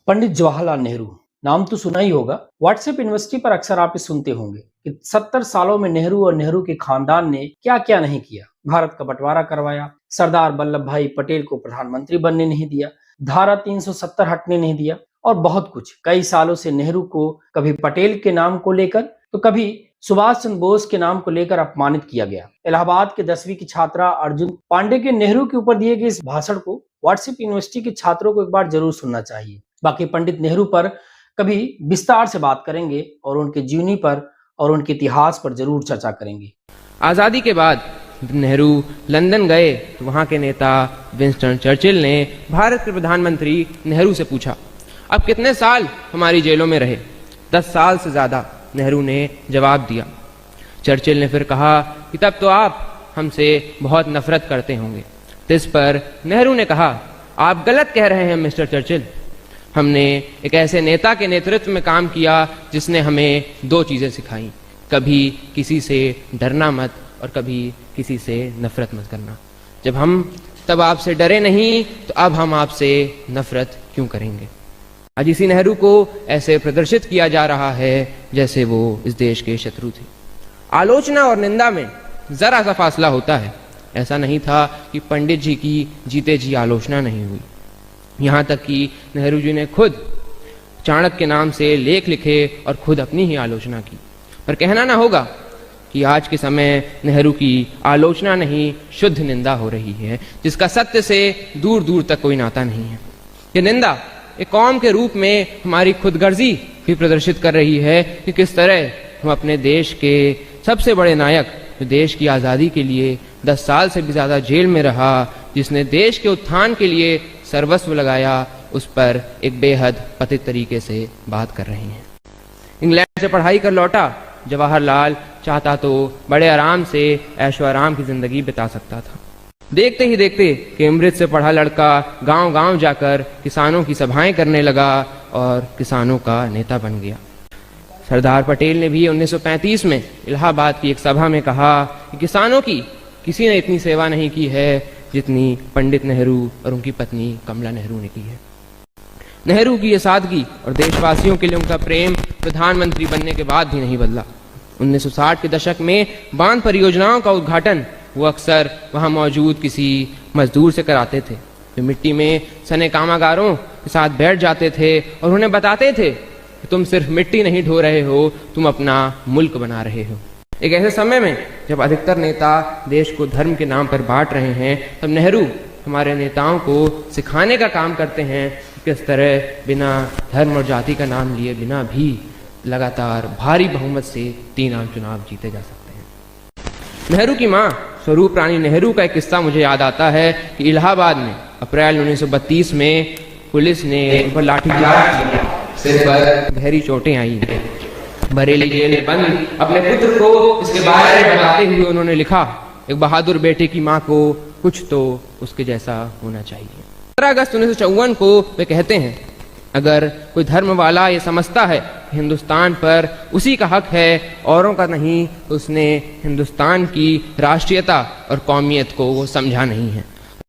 पंडित जवाहरलाल नेहरू नाम तो सुना ही होगा। व्हाट्सएप यूनिवर्सिटी पर अक्सर आप सुनते होंगे कि 70 सालों में नेहरू और नेहरू के खानदान ने क्या क्या नहीं किया। भारत का बंटवारा करवाया, सरदार वल्लभ भाई पटेल को प्रधानमंत्री बनने नहीं दिया, धारा 370 हटने नहीं दिया और बहुत कुछ। कई सालों से नेहरू को कभी पटेल के नाम को लेकर तो कभी सुभाष चंद्र बोस के नाम को लेकर अपमानित किया गया। इलाहाबाद के 10वीं की छात्रा अर्जुन पांडे के नेहरू के ऊपर दिए गए इस भाषण को व्हाट्सएप यूनिवर्सिटी के छात्रों को एक बार जरूर सुनना चाहिए। बाकी पंडित नेहरू पर कभी विस्तार से बात करेंगे और उनके जीवनी पर और उनके इतिहास पर जरूर चर्चा करेंगे। आज़ादी के बाद नेहरू लंदन गए तो वहाँ के नेता विंस्टन चर्चिल ने भारत के प्रधानमंत्री नेहरू से पूछा, अब कितने साल हमारी जेलों में रहे? 10 साल से ज़्यादा, नेहरू ने जवाब दिया। चर्चिल ने फिर कहा कि तब तो आप हमसे बहुत नफरत करते होंगे। तो इस पर नेहरू ने कहा, आप गलत कह रहे हैं मिस्टर चर्चिल। हमने एक ऐसे नेता के नेतृत्व में काम किया जिसने हमें 2 चीज़ें सिखाई, कभी किसी से डरना मत और कभी किसी से नफरत मत करना। जब हम तब आपसे डरे नहीं तो अब हम आपसे नफरत क्यों करेंगे? आज इसी नेहरू को ऐसे प्रदर्शित किया जा रहा है जैसे वो इस देश के शत्रु थे। आलोचना और निंदा में जरा सा फासला होता है। ऐसा नहीं था कि पंडित जी की जीते जी आलोचना नहीं हुई। यहाँ तक कि नेहरू जी ने खुद चाणक्य के नाम से लेख लिखे और खुद अपनी ही आलोचना की। पर कहना ना होगा कि आज के समय नेहरू की आलोचना नहीं, शुद्ध निंदा हो रही है, जिसका सत्य से दूर दूर तक कोई नाता नहीं है। ये निंदा एक कौम के रूप में हमारी खुदगर्जी भी प्रदर्शित कर रही है कि किस तरह हम अपने देश के सबसे बड़े नायक, जो देश की आज़ादी के लिए 10 साल से भी ज़्यादा जेल में रहा, जिसने देश के उत्थान के लिए सर्वस्व लगाया, उस पर एक बेहद पतित तरीके से बात कर रहे हैं। इंग्लैंड से पढ़ाई कर लौटा जवाहरलाल चाहता तो बड़े आराम से ऐशो आराम की जिंदगी बिता सकता था। देखते ही देखते कैम्ब्रिज से पढ़ा लड़का गांव-गांव जाकर किसानों की सभाएं करने लगा और किसानों का नेता बन गया। सरदार पटेल ने भी 1935 में इलाहाबाद की एक सभा में कहा कि किसानों की किसी ने इतनी सेवा नहीं की है जितनी पंडित नेहरू और उनकी पत्नी कमला नेहरू ने की है। नेहरू की ये सादगी और देशवासियों के लिए उनका प्रेम प्रधानमंत्री बनने के बाद भी नहीं बदला। 1960 के दशक में बांध परियोजनाओं का उद्घाटन वो अक्सर वहाँ मौजूद किसी मजदूर से कराते थे, जो मिट्टी में सने कामगारों के साथ बैठ जाते थे और उन्हें बताते थे कि तुम सिर्फ मिट्टी नहीं ढो रहे हो, तुम अपना मुल्क बना रहे हो। एक ऐसे समय में जब अधिकतर नेता देश को धर्म के नाम पर बांट रहे हैं, तब नेहरू हमारे नेताओं को सिखाने का काम करते हैं कि किस तरह बिना धर्म और जाति का नाम लिए बिना भी लगातार भारी बहुमत से 3 आम चुनाव जीते जा सकते हैं। नेहरू की मां स्वरूप रानी नेहरू का एक किस्सा मुझे याद आता है कि इलाहाबाद में अप्रैल 1932 में पुलिस ने उन पर लाठीचार्ज किया, सिर पर गहरी चोटें आई। बरेली जेल में बंद अपने पुत्र को इसके बारे में बताते हुए उन्होंने लिखा, एक बहादुर बेटे की माँ को कुछ तो उसके जैसा होना चाहिए। 15 अगस्त 1954 को वे कहते हैं, अगर कोई धर्म वाला ये समझता है कि हिंदुस्तान पर उसी का हक है औरों का नहीं, तो उसने हिंदुस्तान की राष्ट्रीयता और कौमियत को वो समझा नहीं है।